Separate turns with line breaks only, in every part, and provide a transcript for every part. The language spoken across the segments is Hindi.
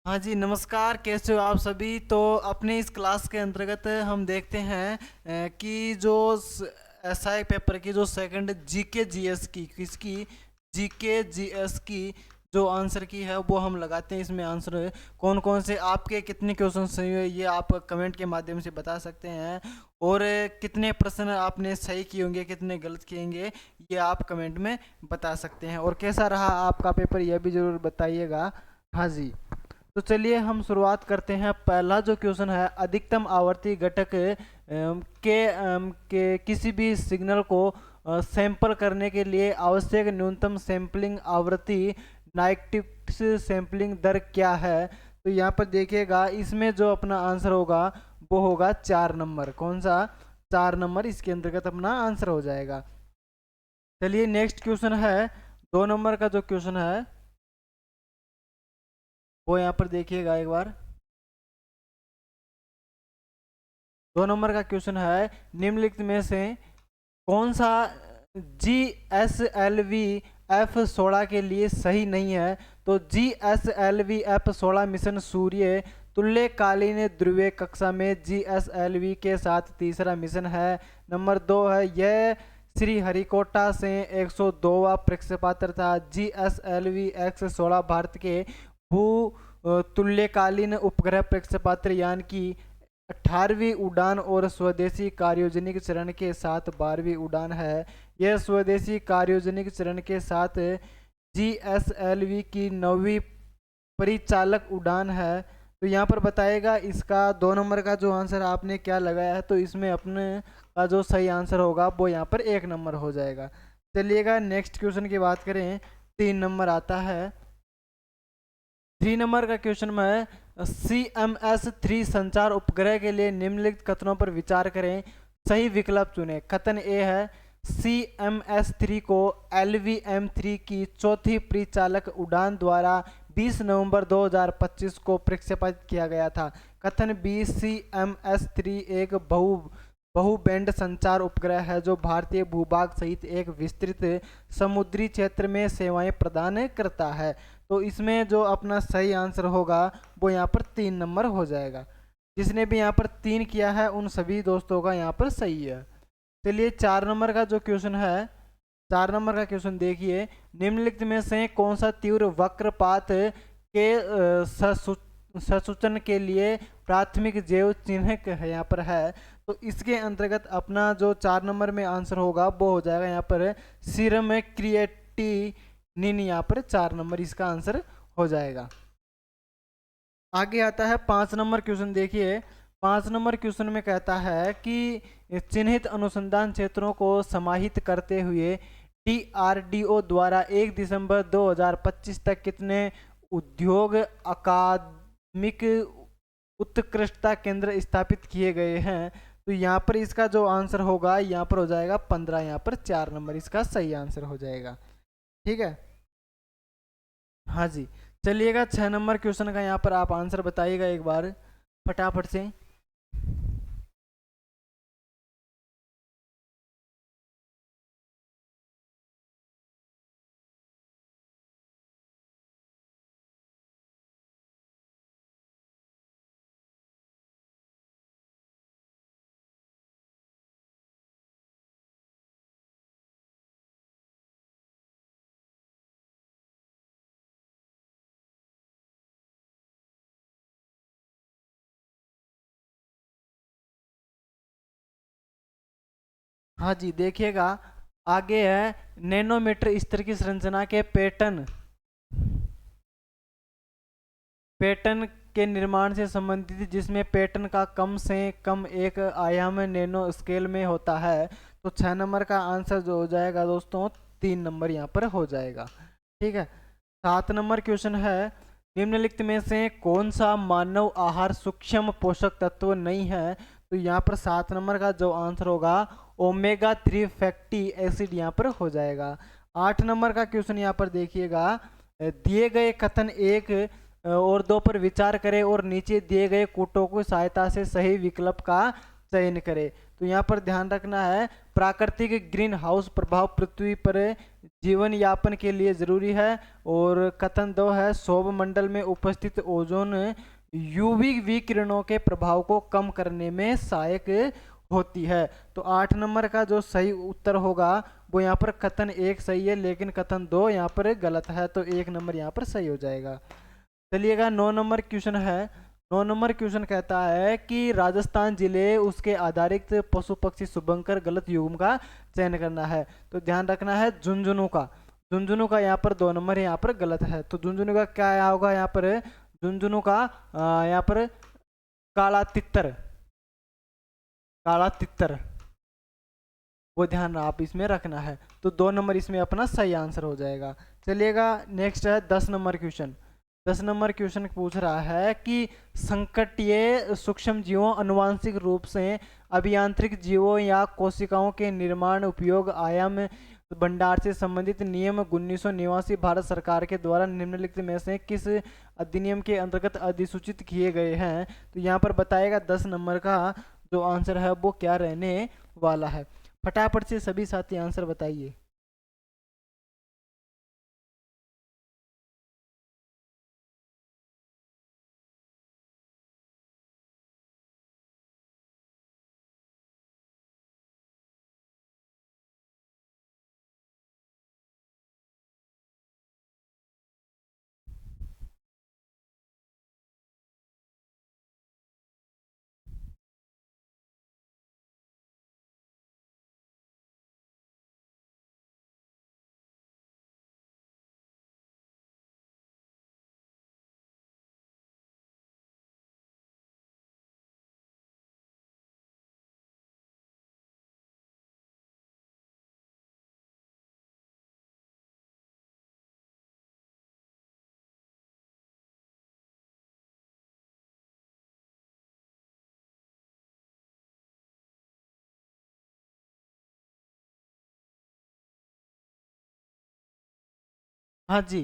हाँ जी, नमस्कार। कैसे हो आप सभी? तो अपने इस क्लास के अंतर्गत हम देखते हैं कि जो एसआई पेपर की जो सेकंड जीके जीएस की किसकी जीके जीएस की जो आंसर की है वो हम लगाते हैं। इसमें आंसर कौन कौन से आपके कितने क्वेश्चन सही हुए ये आप कमेंट के माध्यम से बता सकते हैं। और कितने प्रश्न आपने सही किए होंगे, कितने गलत किए होंगे, ये आप कमेंट में बता सकते हैं। और कैसा रहा आपका पेपर यह भी ज़रूर बताइएगा। हाँ जी, तो चलिए हम शुरुआत करते हैं। पहला जो क्वेश्चन है, अधिकतम आवर्ती घटक के किसी भी सिग्नल को सैंपल करने के लिए आवश्यक न्यूनतम सैंपलिंग आवृत्ति नाइक्टिक्स सैंपलिंग दर क्या है? तो यहाँ पर देखिएगा, इसमें जो अपना आंसर होगा वो होगा 4 नंबर। कौन सा? 4 नंबर इसके अंतर्गत अपना आंसर हो जाएगा। चलिए नेक्स्ट क्वेश्चन है, 2 नंबर का जो क्वेश्चन है वो यहाँ पर देखिएगा एक बार। 2 नंबर का क्वेश्चन है, निम्नलिखित में से कौन सा GSLV-F16 के लिए सही नहीं है? तो GSLV-F16 मिशन सूर्य तुल्यकालीन ध्रुवीय कक्षा में GSLV के साथ तीसरा मिशन है। नंबर 2 है, यह श्रीहरिकोटा से 102वां प्रक्षेपात्र था। GSLV-X16 भारत के भू तुल्यकालीन उपग्रह प्रक्षेपात्र यान की 18वीं उड़ान और स्वदेशी कार्योजनिक चरण के साथ 12वीं उड़ान है। यह स्वदेशी कार्योजनिक चरण के साथ GSLV की 9वीं परिचालक उड़ान है। तो यहाँ पर बताएगा इसका 2 नंबर का जो आंसर आपने क्या लगाया है, तो इसमें अपने का जो सही आंसर होगा वो यहाँ पर 1 नंबर हो जाएगा। चलिएगा नेक्स्ट क्वेश्चन की बात करें, 3 नंबर आता है। 3 नंबर का क्वेश्चन में, CMS-3 संचार उपग्रह के लिए निम्नलिखित कथनों पर विचार करें, सही विकल्प चुनें। कथन ए है, CMS-3 को LVM-3 की चौथी परिचालक उड़ान द्वारा 20 नवंबर 2025 को प्रक्षेपित किया गया था। कथन बी, CMS-3 एक बहुबैंड संचार उपग्रह है जो भारतीय भूभाग सहित एक विस्तृत समुद्री क्षेत्र में सेवाएं प्रदान करता है। तो इसमें जो अपना सही आंसर होगा वो यहाँ पर 3 नंबर हो जाएगा। जिसने भी यहाँ पर 3 किया है उन सभी दोस्तों का यहाँ पर सही है। चलिए 4 नंबर का जो क्वेश्चन है, 4 नंबर का क्वेश्चन देखिए, निम्नलिखित में से कौन सा तीव्र वक्रपात के ससूचन के लिए प्राथमिक जैव चिन्हक है यहाँ पर है? तो इसके अंतर्गत अपना जो 4 नंबर में आंसर होगा वो हो जाएगा यहाँ पर सीरम क्रिएटिनिन। यहाँ पर 4 नंबर इसका आंसर हो जाएगा। आगे आता है 5 नंबर क्वेश्चन देखिए। 5 नंबर क्वेश्चन में कहता है कि चिन्हित अनुसंधान क्षेत्रों को समाहित करते हुए DRDO द्वारा 1 दिसंबर 2025 तक कितने उद्योग अकादमिक उत्कृष्टता केंद्र स्थापित किए गए हैं? तो यहाँ पर इसका जो आंसर होगा यहाँ पर हो जाएगा 15। यहाँ पर 4 नंबर इसका सही आंसर हो जाएगा। ठीक है, हाँ जी। चलिएगा 6 नंबर क्वेश्चन का यहाँ पर आप आंसर बताइएगा एक बार फटाफट से। हाँ जी, देखिएगा आगे है, नैनोमीटर स्तर की संरचना के पैटर्न पैटर्न के निर्माण से संबंधित जिसमें पैटर्न का कम से कम एक आयाम नैनो स्केल में होता है। तो 6 नंबर का आंसर जो हो जाएगा दोस्तों 3 नंबर यहाँ पर हो जाएगा। ठीक है, 7 नंबर क्वेश्चन है, निम्नलिखित में से कौन सा मानव आहार सूक्ष्म पोषक तत्व नहीं है? तो यहाँ पर 7 नंबर का जो आंसर होगा ओमेगा 3 फैटी एसिड यहाँ पर हो जाएगा। 8 नंबर का क्वेश्चन यहाँ पर देखिएगा, दिए गए कथन 1 और 2 पर विचार करें और नीचे दिए गए कूटों की सहायता से सही विकल्प का चयन करें। तो यहाँ पर ध्यान रखना है, प्राकृतिक ग्रीन हाउस प्रभाव पृथ्वी पर जीवन यापन के लिए जरूरी है। और कथन 2 है सौर मंडल में उपस्थित ओजोन यूवी विकिरणों के प्रभाव को कम करने में सहायक होती है। तो 8 नंबर का जो सही उत्तर होगा वो यहाँ पर कथन 1 सही है, लेकिन कथन 2 यहाँ पर गलत है, तो 1 नंबर यहाँ पर सही हो जाएगा। चलिएगा 9 नंबर क्वेश्चन है। 9 नंबर क्वेश्चन कहता है कि राजस्थान जिले उसके आधारित पशु पक्षी शुभंकर गलत युग्म का चयन करना है। तो ध्यान रखना है झुंझुनू का, झुंझुनू का यहाँ पर 2 नंबर यहाँ पर गलत है। तो झुंझुनू का क्या होगा यहाँ पर, झुंझुनू का यहाँ पर काला तितर, काला तितर, वो ध्यान आप इसमें रखना है। तो 2 नंबर इसमें अपना सही आंसर हो जाएगा। चलिएगा नेक्स्ट है 10 नंबर क्वेश्चन। 10 नंबर क्वेश्चन पूछ रहा है कि संकटीय सूक्ष्म जीवों, अनुवांशिक रूप से अभियांत्रिक जीवों या कोशिकाओं के निर्माण, उपयोग, आयाम, भंडार से संबंधित नियम 1989 भारत सरकार के द्वारा निम्नलिखित में से किस अधिनियम के अंतर्गत अधिसूचित किए गए हैं। तो यहाँ पर बताएगा 10 नंबर का जो आंसर है वो क्या रहने वाला है। फटाफट से सभी साथी आंसर बताइए। हाँ जी,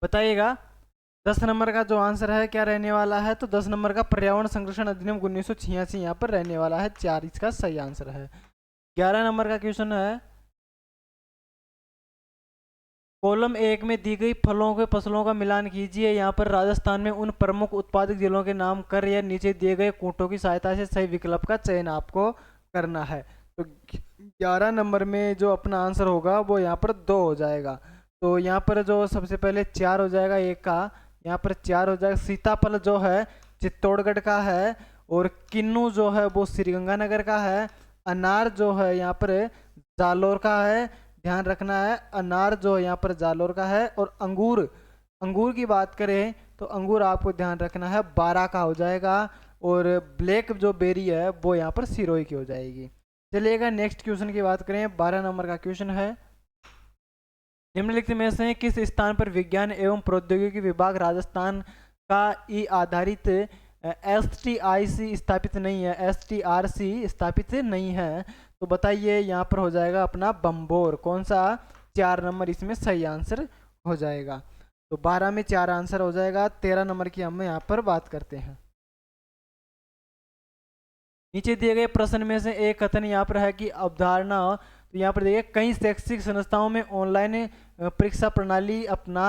बताइएगा 10 नंबर का जो आंसर है क्या रहने वाला है। तो 10 नंबर का पर्यावरण संरक्षण अधिनियम 1986 यहाँ पर रहने वाला है, 4 इसका सही आंसर है। 11 नंबर का क्वेश्चन है कॉलम 1 में दी गई फलों के फसलों का मिलान कीजिए। यहाँ पर राजस्थान में उन प्रमुख उत्पादक जिलों के नाम कर या नीचे दिए गए कोटों की सहायता से सही विकल्प का चयन आपको करना है। तो 11 नंबर में जो अपना आंसर होगा वो यहाँ पर 2 हो जाएगा। तो यहाँ पर जो सबसे पहले 4 हो जाएगा, एक का यहाँ पर 4 हो जाएगा। सीताफल जो है चित्तौड़गढ़ का है, और किन्नू जो है वो श्रीगंगानगर का है। अनार जो है यहाँ पर जालोर का है, ध्यान रखना है, अनार जो यहाँ पर जालोर का है। और अंगूर, अंगूर की बात करें तो अंगूर आपको ध्यान रखना है 12 का हो जाएगा। और ब्लैक जो बेरी है वो यहाँ पर सिरोही की हो जाएगी। चलिएगा नेक्स्ट क्वेश्चन की बात करें। 12 नंबर का क्वेश्चन है निम्नलिखित में से किस स्थान पर विज्ञान एवं प्रौद्योगिकी विभाग राजस्थान का ई आधारित STIC स्थापित नहीं है, STRC स्थापित नहीं है। तो बताइए यहाँ पर हो जाएगा अपना बम्बोर, कौन सा, 4 नंबर इसमें सही आंसर हो जाएगा। तो 12 में 4 आंसर हो जाएगा। 13 नंबर की हम यहाँ पर बात करते हैं। नीचे दिए गए प्रश्न में से एक कथन यहाँ पर है कि अवधारणा, तो यहाँ पर देखिए कई शैक्षिक संस्थाओं में ऑनलाइन परीक्षा प्रणाली अपना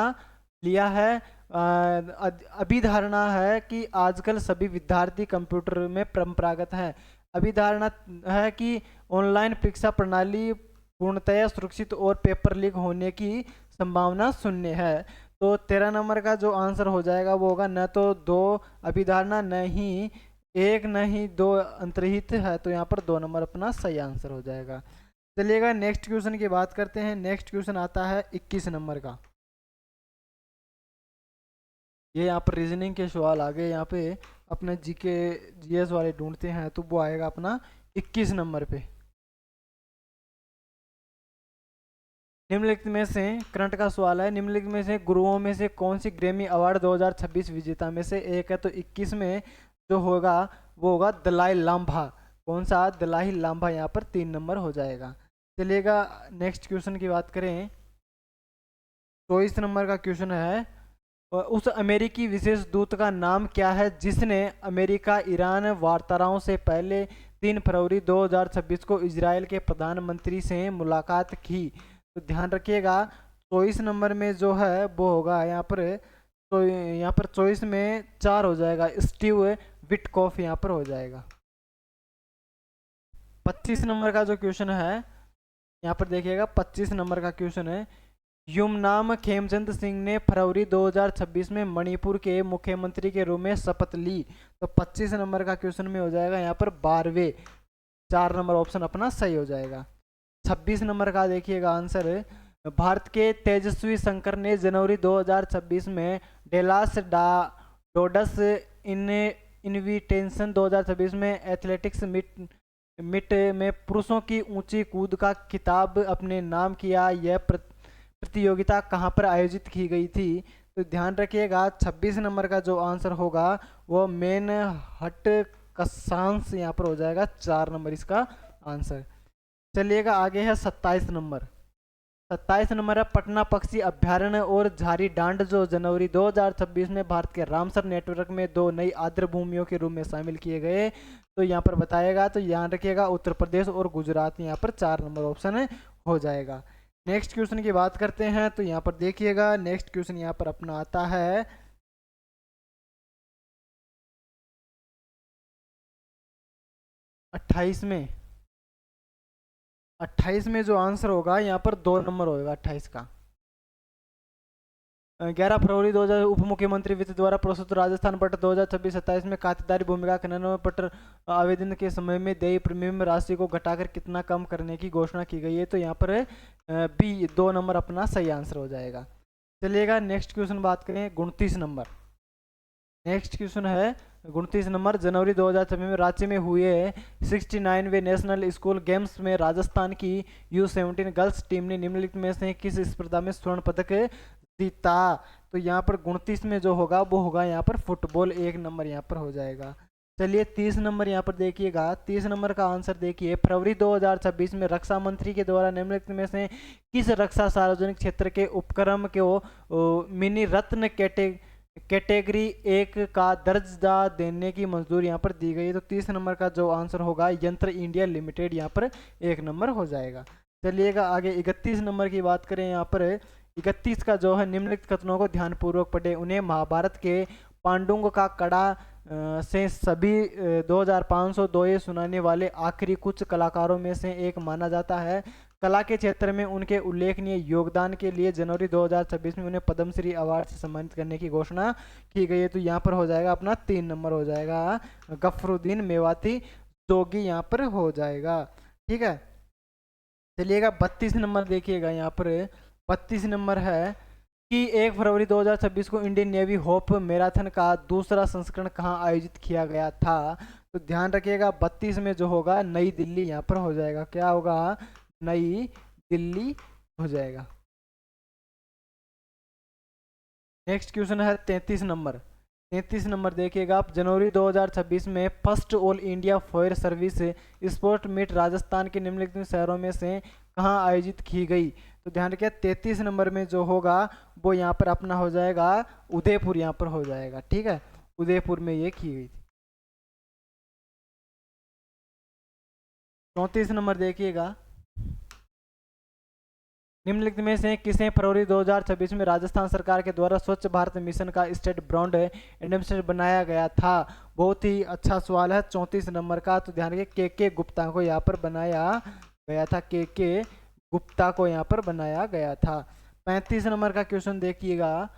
लिया है। अभिधारणा है कि आजकल सभी विद्यार्थी कंप्यूटर में परंपरागत हैं। अभिधारणा है कि ऑनलाइन परीक्षा प्रणाली पूर्णतया सुरक्षित और पेपर लीक होने की संभावना शून्य है। तो 13 नंबर का जो आंसर हो जाएगा वो होगा न तो 2 अभिधारणा, न ही 1, न ही 2 अंतर्हित है। तो यहाँ पर 2 नंबर अपना सही आंसर हो जाएगा। चलिएगा नेक्स्ट क्वेश्चन की बात करते हैं। नेक्स्ट क्वेश्चन आता है 21 नंबर का। ये यहाँ पर रीजनिंग के सवाल आ गए, यहाँ पे अपने जीके जीएस वाले ढूंढते हैं तो वो आएगा अपना 21 नंबर पे। निम्नलिखित में से करंट का सवाल है, निम्नलिखित में से गुरुओं में से कौन सी ग्रैमी अवार्ड 2026 विजेता में से एक है। तो 21 में जो होगा वो होगा दलाई लांभा, कौन सा, दलाई लांभा, यहाँ पर 3 नंबर हो जाएगा। चलिएगा नेक्स्ट क्वेश्चन की बात करें। 24 नंबर का क्वेश्चन है उस अमेरिकी विशेष दूत का नाम क्या है जिसने अमेरिका ईरान वार्ताओं से पहले 3 फरवरी 2026 को इजराइल के प्रधानमंत्री से मुलाकात की। तो ध्यान रखिएगा 24 नंबर में जो है वो होगा यहाँ पर, तो यहाँ पर 24 में 4 हो जाएगा, स्टीव विटकॉफ यहाँ पर हो जाएगा। 25 नंबर का जो क्वेश्चन है यहाँ पर देखिएगा, 25 नंबर का क्वेश्चन है, युमनाम खेमचंद सिंह ने फरवरी 2026 में मणिपुर के मुख्यमंत्री के रूप में शपथ ली। तो 25 नंबर का क्वेश्चन में हो जाएगा यहाँ पर 12वें, 4 नंबर ऑप्शन अपना सही हो जाएगा। 26 नंबर का देखिएगा आंसर, भारत के तेजस्वी शंकर ने जनवरी 2026 में डेलास डोडस इनविटेशन 2026 में एथलेटिक्स मिट में पुरुषों की ऊंची कूद का खिताब अपने नाम किया। यह प्रतियोगिता कहां पर आयोजित की गई थी? तो ध्यान रखिएगा 26 नंबर का जो आंसर होगा वो मेन हट कसांस यहाँ पर हो जाएगा, 4 नंबर इसका आंसर। चलिएगा आगे है 27 नंबर। 27 नंबर है पटना पक्षी अभ्यारण्य और झारी डांड जो जनवरी 2026 में भारत के रामसर नेटवर्क में 2 नई आर्द्र भूमियों के रूप में शामिल किए गए। तो यहाँ पर बताएगा, तो ध्यान रखिएगा उत्तर प्रदेश और गुजरात यहाँ पर 4 नंबर ऑप्शन हो जाएगा। नेक्स्ट क्वेश्चन की बात करते हैं, तो यहाँ पर देखिएगा नेक्स्ट क्वेश्चन यहाँ पर अपना आता है 28 में। 28 में जो आंसर होगा यहाँ पर 2 नंबर होगा 28 का। 11 फरवरी 2000 उप मुख्यमंत्री वित्त द्वारा प्रस्तुत राजस्थान पत्र 2026-27 में खातेदारी भूमिका खनन पत्र आवेदन के समय में देय प्रीमियम राशि को घटाकर कितना कम करने की घोषणा की गई है? तो यहाँ पर बी 2 नंबर अपना सही आंसर हो जाएगा। चलिएगा नेक्स्ट क्वेश्चन बात करें 29 नंबर। नेक्स्ट क्वेश्चन है 29 नंबर, जनवरी 2026 में रांची में हुए 69वें नेशनल स्कूल गेम्स में राजस्थान की U17 गर्ल्स टीम ने निम्नलिखित में से किस स्पर्धा में स्वर्ण पदक जीता? तो यहाँ पर 29 में जो होगा वो होगा यहाँ पर फुटबॉल, 1 नंबर यहाँ पर हो जाएगा। चलिए 30 नंबर यहाँ पर देखिएगा, 30 नंबर का आंसर देखिए, फरवरी 2026 में रक्षा मंत्री के द्वारा निम्नलिखित में से किस रक्षा सार्वजनिक क्षेत्र के उपक्रम को मिनी रत्न कैटेगरी 1 का दर्जा देने की मंजूरी यहाँ पर दी गई है। तो 30 नंबर का जो आंसर होगा यंत्र इंडिया लिमिटेड यहाँ पर 1 नंबर हो जाएगा। चलिएगा आगे 31 नंबर की बात करें, यहाँ पर 31 का जो है निम्नलिखित कथनों को ध्यानपूर्वक पढ़े, उन्हें महाभारत के पांडुंग का कड़ा से सभी 2500 दोहे सुनाने वाले आखिरी कुछ कलाकारों में से एक माना जाता है। कला के क्षेत्र में उनके उल्लेखनीय योगदान के लिए जनवरी 2026 में उन्हें पद्मश्री अवार्ड से सम्मानित करने की घोषणा की गई है। तो यहाँ पर हो जाएगा अपना 3 नंबर हो जाएगा, गफरुद्दीन मेवाती जोगी यहाँ पर हो जाएगा। ठीक है, चलिएगा 32 नंबर देखिएगा, यहाँ पर 32 नंबर है कि 1 फरवरी 2026 को इंडियन नेवी होप मैराथन का दूसरा संस्करण कहाँ आयोजित किया गया था? तो ध्यान रखिएगा 32 में जो होगा नई दिल्ली यहाँ पर हो जाएगा। क्या होगा? नई दिल्ली हो जाएगा। नेक्स्ट क्वेश्चन है 33 नंबर। 33 नंबर देखिएगा आप, जनवरी 2026 में first all India fire service sport meet Rajasthan के निम्नलिखित शहरों में से कहाँ आयोजित की गई? तो ध्यान रखिए 33 नंबर में जो होगा वो यहाँ पर अपना हो जाएगा उदयपुर यहाँ पर हो जाएगा। ठीक है, उदयपुर में ये की गई थी। 34 नंबर देखिएगा, निम्नलिखित में से किसे फरवरी 2026 में राजस्थान सरकार के द्वारा स्वच्छ भारत मिशन का स्टेट ब्रांड एम्बेसडर बनाया गया था? बहुत ही अच्छा सवाल है 34 नंबर का। तो ध्यान रखिए के गुप्ता को यहाँ पर बनाया गया था, के गुप्ता को यहाँ पर बनाया गया था। 35 नंबर का क्वेश्चन देखिएगा,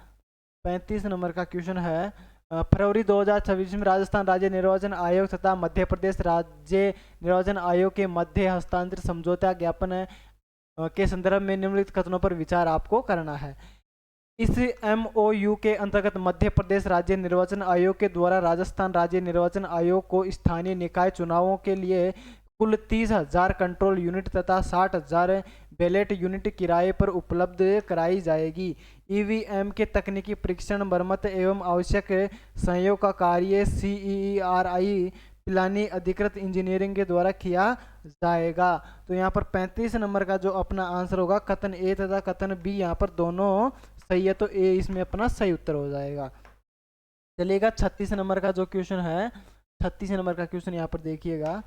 35 नंबर का क्वेश्चन है, फरवरी 2026 में राजस्थान राज्य निर्वाचन आयोग तथा मध्य प्रदेश राज्य निर्वाचन आयोग के मध्य हस्तांतरित समझौता ज्ञापन के संदर्भ में निम्नलिखित कथनों पर विचार आपको करना है। इस MOU के अंतर्गत मध्य प्रदेश राज्य निर्वाचन आयोग के द्वारा राजस्थान राज्य निर्वाचन आयोग को स्थानीय निकाय चुनावों के लिए कुल 30,000 कंट्रोल यूनिट तथा 60,000 बैलेट यूनिट किराए पर उपलब्ध कराई जाएगी। EVM के तकनीकी परीक्षण, मरम्मत एवं आवश्यक सहयोग का कार्य CERI पिलानी अधिकृत इंजीनियरिंग के द्वारा किया जाएगा। तो यहाँ पर 35 नंबर का जो अपना आंसर होगा कथन ए तथा कथन बी यहाँ पर दोनों सही है, तो ए इसमें अपना सही उत्तर हो जाएगा। चलिएगा 36 नंबर का जो क्वेश्चन है, 36 नंबर का क्वेश्चन यहाँ पर देखिएगा,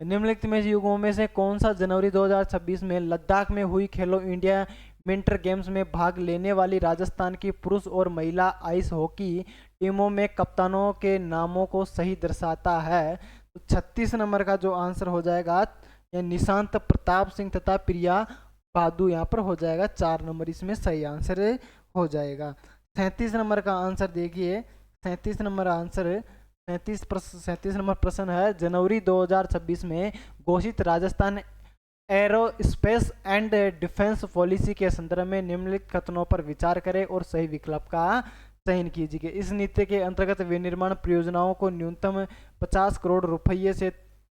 निम्नलिखित में युगों में से कौन सा जनवरी 2026 में लद्दाख में हुई खेलो इंडिया विंटर गेम्स में भाग लेने वाली राजस्थान की पुरुष और महिला आइस हॉकी टीमों में कप्तानों के नामों को सही दर्शाता है? तो 36 नंबर का जो आंसर हो जाएगा या निशांत प्रताप सिंह तथा प्रिया बादू यहाँ पर हो जाएगा। 4 नंबर इसमें सही आंसर हो जाएगा। 37 नंबर का आंसर देखिए, 37 नंबर आंसर 37 नंबर प्रश्न है, जनवरी 2026 में घोषित Rajasthan aerospace and defence policy के संदर्भ में निम्नलिखित कथनों पर विचार करें और सही विकल्प का चयन कीजिए। इस नीति के अंतर्गत विनिर्माण परियोजनाओं को न्यूनतम 50 करोड़ रुपये से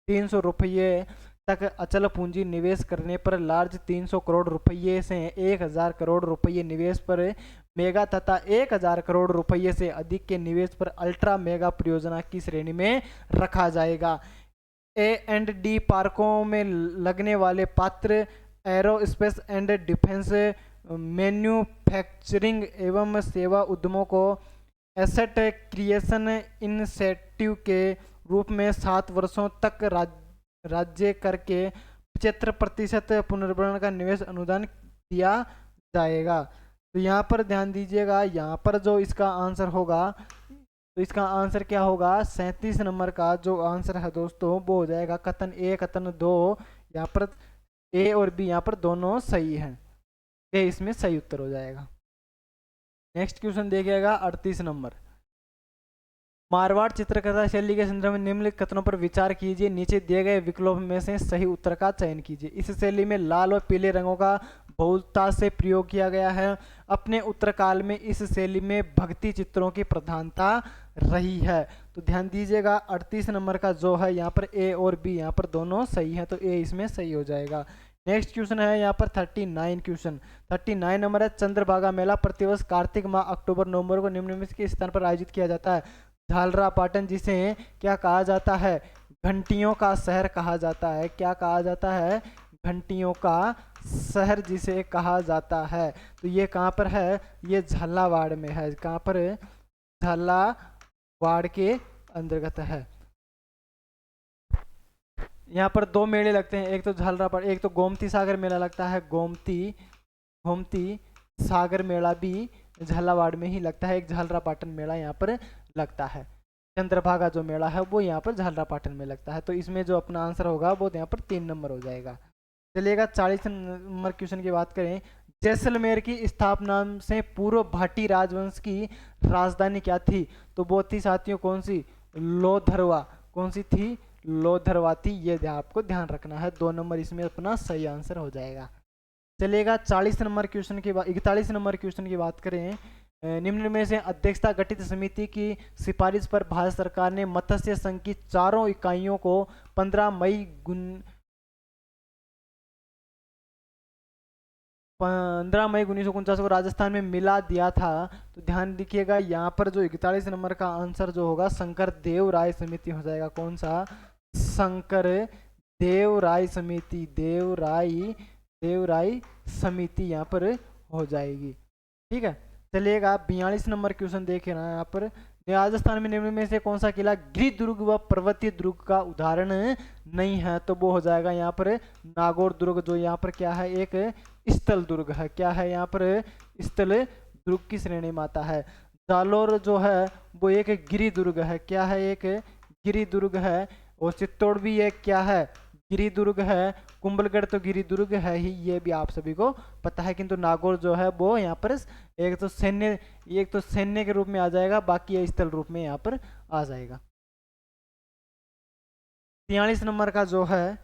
300 रुपये तक अचल पूंजी निवेश करने पर लार्ज 300 करोड़ रुपये से 1000 करोड़ रुपये निवेश पर मेगा तथा 1000 करोड़ रुपये से अधिक के निवेश पर अल्ट्रा मेगा परियोजना की श्रेणी में रखा जाएगा। A&D पार्कों में लगने वाले पात्र एरोस्पेस एंड डिफेंस मैन्युफैक्चरिंग एवं सेवा उद्यमों को एसेट क्रिएशन इनिशिएटिव के रूप में 7 वर्षों तक राज्य करके 75% पुनर्भरण का निवेश अनुदान दिया जाएगा। तो यहाँ पर ध्यान दीजिएगा, यहाँ पर जो इसका आंसर होगा, तो इसका आंसर क्या होगा? 37 नंबर का जो आंसर है दोस्तों वो हो जाएगा कथन ए कथन 2। यहाँ पर ए और बी यहाँ पर दोनों सही हैं, ए इसमें सही उत्तर हो जाएगा। नेक्स्ट क्वेश्चन देखिएगा 38 नंबर। मारवाड़ चित्रकला शैली के संदर्भ में निम्नलिखित कथनों पर विचार कीजिए, नीचे दिए गए विकल्पों में से सही उत्तर का चयन कीजिए। इस शैली में लाल और पीले रंगों का बहुलता से प्रयोग किया गया है। अपने उत्तरकाल में इस शैली में भक्ति चित्रों की प्रधानता रही है। तो ध्यान दीजिएगा 38 नंबर का जो है यहाँ पर ए और बी यहाँ पर दोनों सही हैं, तो ए इसमें सही हो जाएगा। नेक्स्ट क्वेश्चन है यहाँ पर 39 क्वेश्चन। 39 नंबर है, चंद्रभागा मेला प्रतिवर्ष कार्तिक माह अक्टूबर नवंबर को निम्न में के स्थान पर आयोजित किया जाता है। झालरापाटन जिसे क्या कहा जाता है? घंटियों का शहर कहा जाता है। क्या कहा जाता है? घंटियों का शहर जिसे कहा जाता है। तो ये कहाँ पर है? ये झालावाड़ में है। कहाँ पर? झालावाड़ के अंतर्गत है। यहाँ पर 2 मेले लगते हैं, एक तो झालरापाटन, एक तो गोमती सागर मेला लगता है। गोमती सागर मेला भी झालावाड़ में ही लगता है। एक झालरापाटन मेला यहाँ पर लगता है। चंद्रभागा जो मेला है वो यहाँ पर झालरापाटन में लगता है। तो इसमें जो अपना आंसर होगा वो यहाँ पर 3 नंबर हो जाएगा। चलिएगा 40 नंबर क्वेश्चन की बात करें। जैसलमेर की स्थापना से पूर्व भाटी राजवंश की राजधानी क्या थी? तो वो थी साथियों कौन सी? लोधरवा। कौन सी थी? लोधरवा थी। ये आपको ध्यान रखना है। 2 नंबर इसमें अपना सही आंसर हो जाएगा। चलिएगा 40 नंबर क्वेश्चन की बात 41 नंबर क्वेश्चन की बात करें। निम्न में से अध्यक्षता गठित समिति की सिफारिश पर भारत सरकार ने मत्स्य संघ की 4 इकाइयों को 15 मई 1949 को राजस्थान में मिला दिया था। तो ध्यान रखिएगा यहाँ पर जो 41 नंबर का आंसर जो होगा शंकर देव राय समिति हो जाएगा। कौन सा? शंकर देव राय समिति। देव राय समिति यहाँ पर हो जाएगी। ठीक है। चलिएगा 42 नंबर क्वेश्चन देखे ना। यहाँ पर राजस्थान में निम्न में से कौन सा किला गिरि दुर्ग व पर्वतीय दुर्ग का उदाहरण नहीं है? तो वो हो जाएगा यहाँ पर नागौर दुर्ग, जो यहाँ पर क्या है? एक स्थल दुर्ग है। क्या है? यहाँ पर स्थल दुर्ग की श्रेणी में आता है। जालोर जो है वो एक गिरि दुर्ग है। क्या है? एक गिरि दुर्ग है। और चित्तौड़ भी एक क्या है? गिरि दुर्ग है। कुंभलगढ़ तो गिरि दुर्ग है ही, ये भी आप सभी को पता है। किंतु नागौर जो है वो यहाँ पर एक तो सैन्य के रूप में आ जाएगा, बाकी ये स्थल रूप में यहाँ पर आ जाएगा। 43 नंबर का जो है,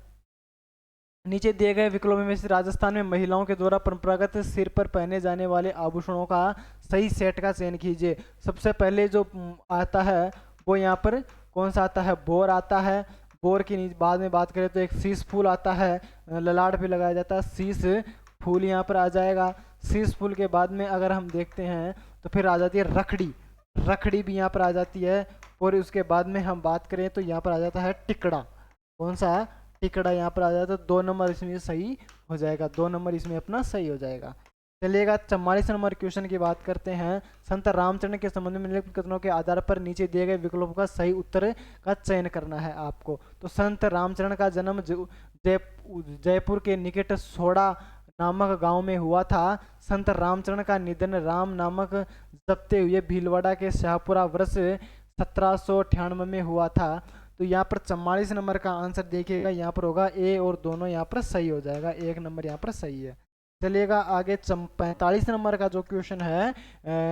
नीचे दिए गए विकल्पों में से राजस्थान में महिलाओं के द्वारा परंपरागत सिर पर पहने जाने वाले आभूषणों का सही सेट का चयन कीजिए। सबसे पहले जो आता है वो यहाँ पर कौन सा आता है? बोर आता है। बोर की बाद में बात करें तो एक शीश फूल आता है, ललाट पे लगाया जाता है, शीश फूल यहाँ पर आ जाएगा। शीश फूल के बाद में अगर हम देखते हैं तो फिर आ जाती है रखड़ी भी यहाँ पर आ जाती है। और उसके बाद में हम बात करें तो यहाँ पर आ जाता है टिकड़ा। कौन सा? टिकड़ा यहाँ पर आ जाता है। 2 नंबर इसमें सही हो जाएगा। 2 नंबर इसमें अपना सही हो जाएगा। चलिएगा 44 नंबर क्वेश्चन की बात करते हैं। संत रामचरण के संबंध में निम्नलिखित कथनों के आधार पर नीचे दिए गए विकल्पों का सही उत्तर का चयन करना है आपको। तो संत रामचरण का जन्म जयपुर के निकट सोड़ा नामक गांव में हुआ था। संत रामचरण का निधन राम नामक जपते हुए भीलवाड़ा के शाहपुरा वर्ष 1798 में हुआ था। तो यहाँ पर 44 नंबर का आंसर देखिएगा, यहाँ पर होगा ए और दोनों यहाँ पर सही हो जाएगा, एक नंबर यहाँ पर सही है। चलिएगा आगे 45 नंबर का जो क्वेश्चन है,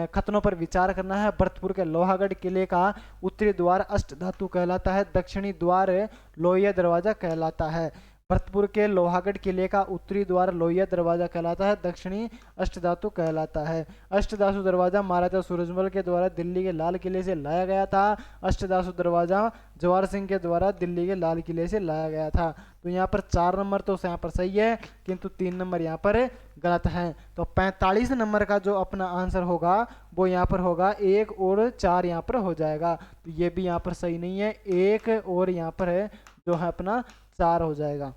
खतनों पर विचार करना है। भरतपुर के लोहागढ़ किले का उत्तरी द्वार अष्ट धातु कहलाता है, दक्षिणी द्वार लोहिया दरवाजा कहलाता है। भरतपुर के लोहागढ़ किले का उत्तरी द्वार लोहिया दरवाजा कहलाता है, दक्षिणी अष्टधातु कहलाता है। अष्टधातु दरवाजा महाराजा सूरजमल के द्वारा दिल्ली के लाल किले से लाया गया था। अष्टधातु दरवाजा जवाहर सिंह के द्वारा दिल्ली के लाल किले से लाया गया था। तो यहाँ पर 4 नंबर तो यहाँ पर सही है, किंतु 3 नंबर यहाँ पर गलत है। तो 45 नंबर का जो अपना आंसर होगा वो यहाँ पर होगा 1 और 4 यहाँ पर हो जाएगा। तो ये भी यहाँ पर सही नहीं है, 1 और यहाँ पर है जो है अपना 4 हो जाएगा।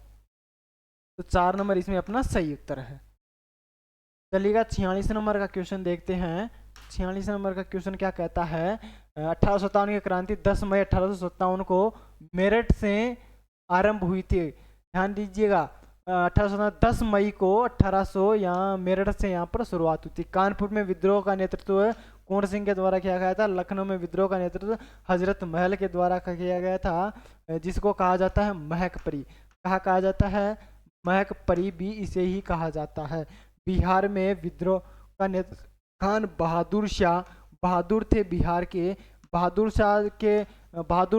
तो 4 नंबर इसमें अपना सही उत्तर है। चलिएगा 46 नंबर का क्वेश्चन देखते हैं। 46 नंबर का क्वेश्चन क्या कहता है, 1857 की क्रांति 10 मई 1857 को मेरठ से आरंभ हुई थी। ध्यान दीजिएगा 10 मई को 1800 यहाँ मेरठ से यहाँ पर शुरुआत हुई थी। कानपुर में विद्रोह का नेतृत्व कुंवर सिंह के द्वारा किया गया था। लखनऊ में विद्रोह का नेतृत्व हजरत महल के द्वारा किया गया था, जिसको कहा जाता है महक परी। कहा जाता है महक परी भी इसे ही कहा जाता है। बिहार में विद्रोह का नेतृत्व खान बहादुर थे बिहार के। बहादुर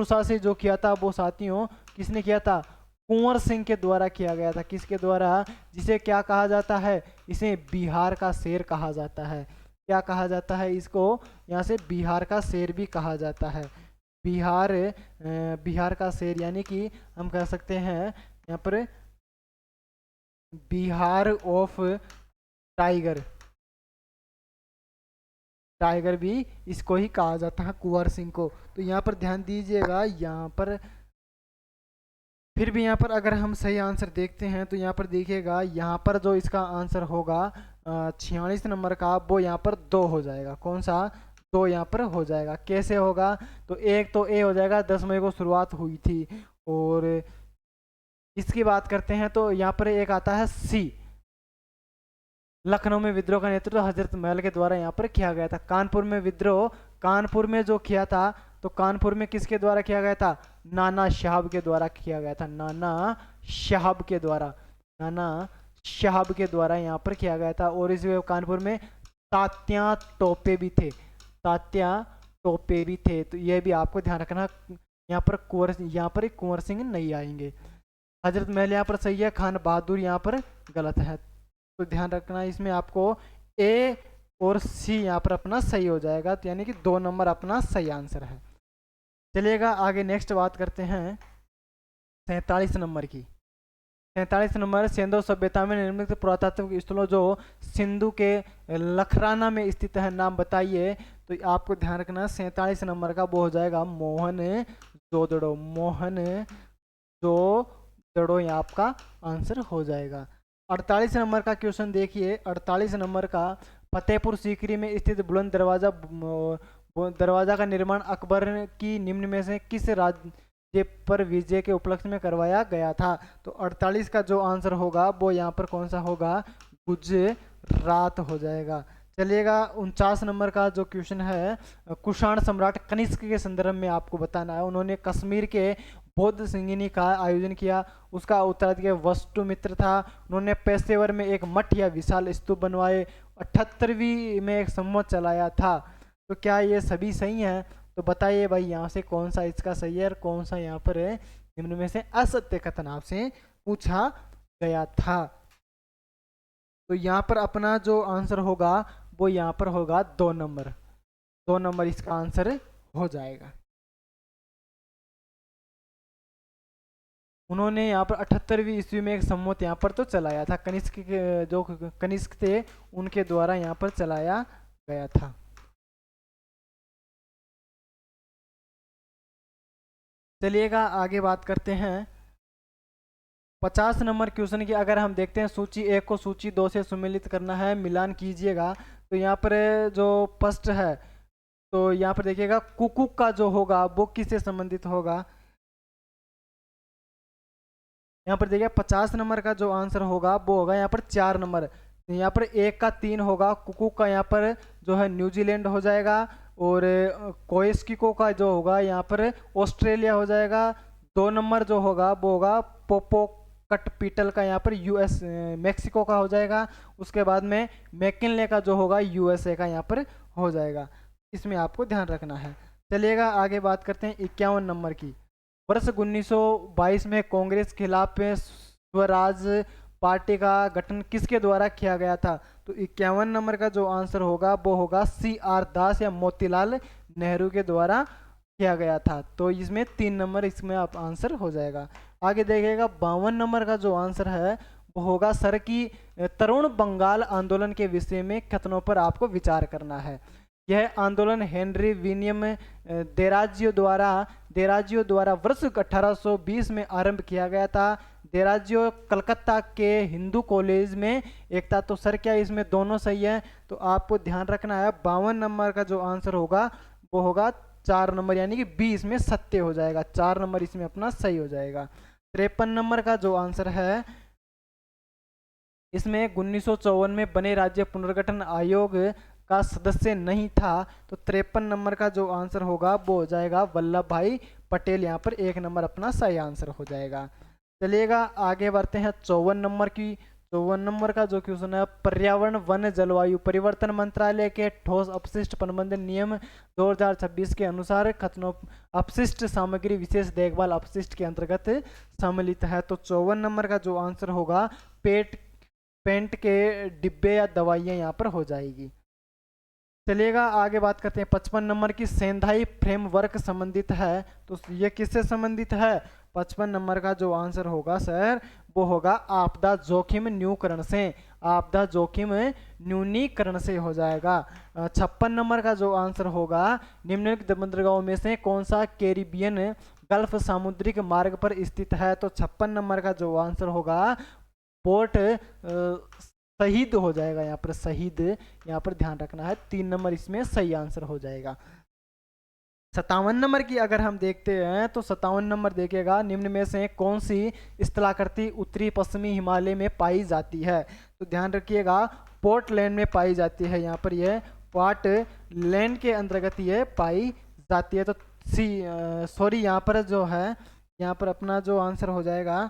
शाह से जो किया था वो साथियों किसने किया था, कुंवर सिंह के द्वारा किया गया था। किसके द्वारा, जिसे क्या कहा जाता है, इसे बिहार का शेर कहा जाता है। क्या कहा जाता है इसको, यहाँ से बिहार का शेर भी कहा जाता है। बिहार का शेर यानी कि हम कह सकते हैं यहाँ पर बिहार ऑफ टाइगर भी इसको ही कहा जाता है, कुंवर सिंह को। तो यहाँ पर ध्यान दीजिएगा, यहाँ पर फिर भी यहाँ पर अगर हम सही आंसर देखते हैं तो यहाँ पर देखिएगा, यहाँ पर जो इसका आंसर होगा 46 नंबर का वो यहाँ पर 2 हो जाएगा। कौन सा 2 यहाँ पर हो जाएगा। कैसे होगा, तो एक तो ए हो जाएगा, 10 मई को शुरुआत हुई थी। और इसकी बात करते हैं तो यहाँ पर एक आता है सी, लखनऊ में विद्रोह का नेतृत्व हजरत महल के द्वारा यहाँ पर किया गया था। कानपुर में विद्रोह, कानपुर में जो किया था तो कानपुर में किसके द्वारा किया गया था, नाना साहब के द्वारा किया गया था। नाना साहब के द्वारा यहाँ पर किया गया था। और इस कानपुर में तात्या टोपे भी थे। तो ये भी आपको ध्यान रखना, यहाँ पर कुंवर सिंह नहीं आएंगे। हजरत महल यहाँ पर सही है, खान बहादुर यहाँ पर गलत है। तो ध्यान रखना इसमें आपको ए और सी यहाँ पर अपना सही हो जाएगा। तो यानी कि 2 नंबर अपना सही आंसर है। चलिएगा आगे नेक्स्ट बात करते हैं 47 नंबर की। 47 नंबर, सिंधु सभ्यता में निर्मित पुरातात्विक स्थलों जो सिंधु के लखराना में स्थित है, नाम बताइए। तो आपको ध्यान रखना 47 नंबर का वो हो जाएगा मोहनजोदड़ो। यहाँ आपका आंसर हो जाएगा। 48 नंबर का क्वेश्चन देखिए। 48 नंबर का, फतेहपुर सीकरी में स्थित बुलंद दरवाजा का निर्माण अकबर की निम्न में से किस राज्य पर विजय के उपलक्ष्य में करवाया गया था। तो 48 का जो आंसर होगा वो यहाँ पर कौन सा होगा, गुजरात हो जाएगा। चलिएगा 49 नंबर का जो क्वेश्चन है, कुषाण सम्राट कनिष्क के संदर्भ में आपको बताना है। उन्होंने कश्मीर के बौद्ध सिंगिनी का आयोजन किया, उसका उत्तराधिकारी वस्तुमित्र था। उन्होंने पेशेवर में एक मठ या विशाल स्तूप बनवाए, 78वीं में एक संवत चलाया था। तो क्या ये सभी सही हैं, तो बताइए भाई यहाँ से कौन सा इसका सही है और कौन सा यहाँ पर है निम्न में से असत्य कथन आपसे पूछा गया था। तो यहाँ पर अपना जो आंसर होगा वो यहाँ पर होगा 2 नंबर। 2 नंबर इसका आंसर हो जाएगा। उन्होंने यहाँ पर 78वीं ईस्वी में एक संवत यहाँ पर तो चलाया था, कनिष्क थे उनके द्वारा यहाँ पर चलाया गया था। चलिएगा आगे बात करते हैं 50 नंबर क्वेश्चन की अगर हम देखते हैं, सूची 1 को सूची 2 से सुमेलित करना है, मिलान कीजिएगा। तो यहाँ पर जो फर्स्ट है, तो यहाँ पर देखिएगा कुकुक का जो होगा वो किससे संबंधित होगा। यहाँ पर देखिए 50 नंबर का जो आंसर होगा वो होगा यहाँ पर 4 नंबर। तो यहाँ पर 1 का 3 होगा, कुकुक का यहाँ पर जो है न्यूजीलैंड हो जाएगा, और कोएस्किको का जो होगा यहाँ पर ऑस्ट्रेलिया हो जाएगा। 2 नंबर जो होगा वो होगा पोपोकटपीटल का यहाँ पर यूएस मेक्सिको का हो जाएगा। उसके बाद में मैकिनले का जो होगा यूएसए का यहाँ पर हो जाएगा। इसमें आपको ध्यान रखना है। चलिएगा आगे बात करते हैं 51 नंबर की। वर्ष 1922 में कांग्रेस खिलाफ स्वराज पार्टी का गठन किसके द्वारा किया गया था। तो 51 नंबर का जो आंसर होगा वो होगा CR दास या मोतीलाल नेहरू के द्वारा किया गया था। तो इसमें 3 नंबर इसमें आप आंसर हो जाएगा। आगे देखिएगा 52 नंबर का जो आंसर है वो होगा सर की तरुण बंगाल आंदोलन के विषय में कथनों पर आपको विचार करना है। यह आंदोलन हेनरी विलियम देराजियो द्वारा वर्ष 1820 में आरंभ किया गया था। देराजियो कलकत्ता के हिंदू कॉलेज में एक था। तो सर क्या इसमें दोनों सही है, तो आपको ध्यान रखना है 52 नंबर का जो आंसर होगा वो होगा 4 नंबर, यानी कि 20 में सत्य हो जाएगा। 4 नंबर इसमें अपना सही हो जाएगा। 53 नंबर का जो आंसर है इसमें 1954 में बने राज्य पुनर्गठन आयोग का सदस्य नहीं था। तो 53 नंबर का जो आंसर होगा वो हो जाएगा वल्लभ भाई पटेल। यहाँ पर 1 नंबर अपना सही आंसर हो जाएगा। चलिएगा आगे बढ़ते हैं 54 नंबर की। 54 नंबर का जो क्वेश्चन है, पर्यावरण वन जलवायु परिवर्तन मंत्रालय के ठोस अपशिष्ट प्रबंधन नियम 2026 के अनुसार खतनों अपशिष्ट सामग्री विशेष देखभाल अपशिष्ट के अंतर्गत सम्मिलित है। तो 54 नंबर का जो आंसर होगा पेंट के डिब्बे या दवाइयाँ यहाँ पर हो जाएगी। चलिएगा आगे बात करते हैं 55 नंबर की। सेंधाई फ्रेमवर्क संबंधित है, तो ये किससे संबंधित है। 55 नंबर का जो आंसर होगा सर वो होगा आपदा जोखिम न्यूनीकरण से। आपदा जोखिम न्यूनीकरण से हो जाएगा। 56 नंबर का जो आंसर होगा, निम्नलिखित बंदरगाहों में से कौन सा कैरिबियन गल्फ सामुद्रिक मार्ग पर स्थित है। तो 56 नंबर का जो आंसर होगा पोर्ट शहीद हो जाएगा। यहाँ पर शहीद, यहाँ पर ध्यान रखना है। 3 नंबर इसमें सही आंसर हो जाएगा। 57 नंबर की अगर हम देखते हैं तो 57 नंबर देखिएगा, निम्न में से कौन सी स्थलाकृति उत्तरी पश्चिमी हिमालय में पाई जाती है। तो ध्यान रखिएगा पोर्टलैंड में पाई जाती है। यहाँ पर यह पोर्टलैंड के अंतर्गत ये पाई जाती है। तो सॉरी यहाँ पर जो है, यहाँ पर अपना जो आंसर हो जाएगा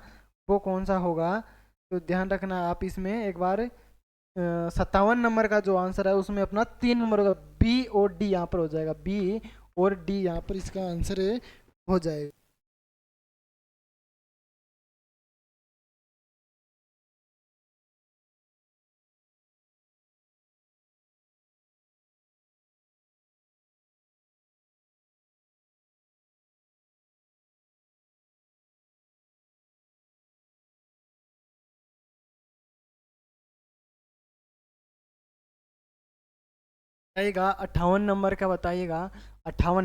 वो कौन सा होगा, तो ध्यान रखना आप इसमें एक बार। 57 नंबर का जो आंसर है उसमें अपना 3 नंबर होगा, बी और डी यहाँ पर हो जाएगा। बी और डी यहाँ पर इसका आंसर हो जाएगा। बताइएगा 58 नंबर का, बताइएगा 58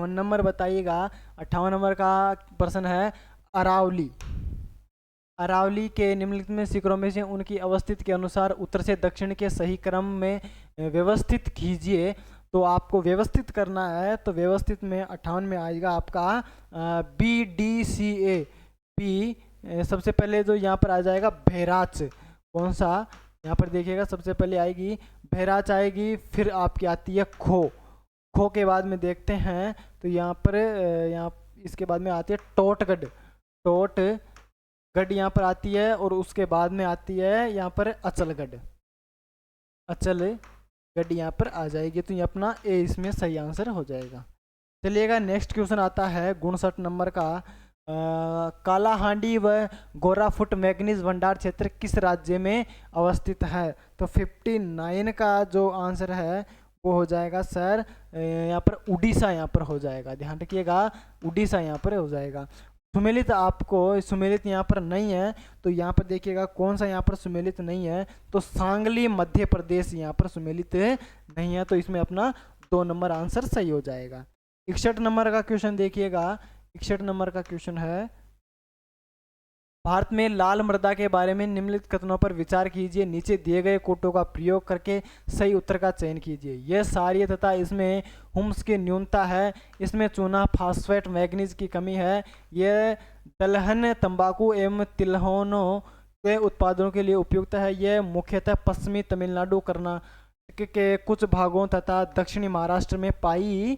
नंबर बताइएगा। 58 नंबर का प्रश्न है अरावली। अरावली के निम्नलिखित में शिखरों में से उनकी अवस्थित के अनुसार उत्तर से दक्षिण के सही क्रम में व्यवस्थित कीजिए। तो आपको व्यवस्थित करना है, तो व्यवस्थित में 58 में आएगा आपका BDCA। बी सबसे पहले जो यहाँ पर आ जाएगा बहराच। कौन सा, यहाँ पर देखिएगा सबसे पहले आएगी बहराच आएगी, फिर आपकी आती है खो। खो के बाद में देखते हैं तो यहाँ पर यहाँ इसके बाद में आती है टोटगढ़। टोटगढ़ यहाँ पर आती है, और उसके बाद में आती है यहाँ पर अचलगढ़। अचलगढ़ यहाँ पर आ जाएगी। तो ये अपना ए इसमें सही आंसर हो जाएगा। चलिएगा नेक्स्ट क्वेश्चन आता है 59 नंबर का। कालाहांडी व गोराफुट मैग्नीज भंडार क्षेत्र किस राज्य में अवस्थित है। तो 59 का जो आंसर है वो हो जाएगा सर यहाँ पर उड़ीसा यहाँ पर हो जाएगा। ध्यान रखिएगा उड़ीसा यहाँ पर हो जाएगा। सुमेलित आपको सुमेलित यहाँ पर नहीं है, तो यहाँ पर देखिएगा कौन सा यहाँ पर सुमेलित नहीं है, तो सांगली मध्य प्रदेश यहाँ पर सुमेलित नहीं है। तो इसमें अपना 2 नंबर आंसर सही हो जाएगा। 61 नंबर का क्वेश्चन देखिएगा। 61 नंबर का क्वेश्चन है भारत में लाल मृदा के बारे में निम्नलिखित कथनों पर विचार कीजिए, नीचे दिए गए कोटों का प्रयोग करके सही उत्तर का चयन कीजिए। यह क्षारीय तथा इसमें हुम्स की न्यूनता है, इसमें चूना, फास्फेट, मैग्नीज की कमी है, यह दलहन, तंबाकू एवं तिलहनों के उत्पादनों के लिए उपयुक्त है, यह मुख्यतः पश्चिमी तमिलनाडु, कर्नाटक के कुछ भागों तथा दक्षिणी महाराष्ट्र में पाई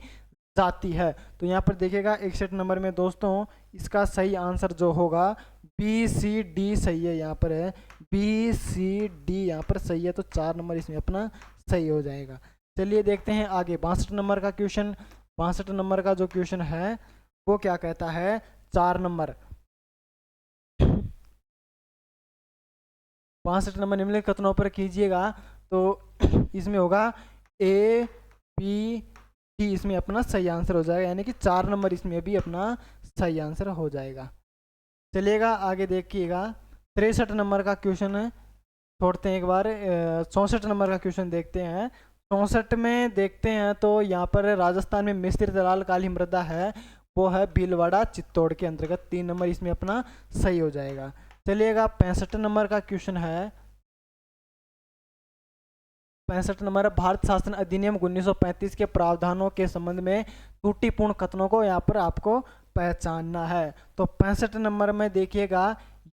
जाती है। तो यहाँ पर देखिएगा 61 नंबर में दोस्तों इसका सही आंसर जो होगा बी सी डी सही है, यहाँ पर है बी सी डी यहाँ पर सही है, तो 4 नंबर इसमें अपना सही हो जाएगा। चलिए देखते हैं आगे 62 नंबर का क्वेश्चन। 62 नंबर का जो क्वेश्चन है वो क्या कहता है, 4 नंबर 62 नंबर निम्नलिखित कथनों पर कीजिएगा, तो इसमें होगा ए बी डी, इसमें अपना सही आंसर हो जाएगा, यानी कि 4 नंबर इसमें भी अपना सही आंसर हो जाएगा। चलिएगा आगे देखिएगा 63 नंबर का क्वेश्चन छोड़ते हैं एक बार, 64 नंबर का क्वेश्चन देखते हैं। 64 में देखते हैं तो यहाँ पर राजस्थान में मिश्रित लाल काली मृदा है, वो है भीलवाड़ा चित्तौड़ के अंतर्गत, 3 नंबर इसमें अपना सही हो जाएगा। चलिएगा 65 नंबर का क्वेश्चन है। 65 नंबर भारत शासन अधिनियम 1935 के प्रावधानों के संबंध में त्रुटिपूर्ण कथनों को यहाँ पर आपको पहचानना है। तो 65 नंबर में देखिएगा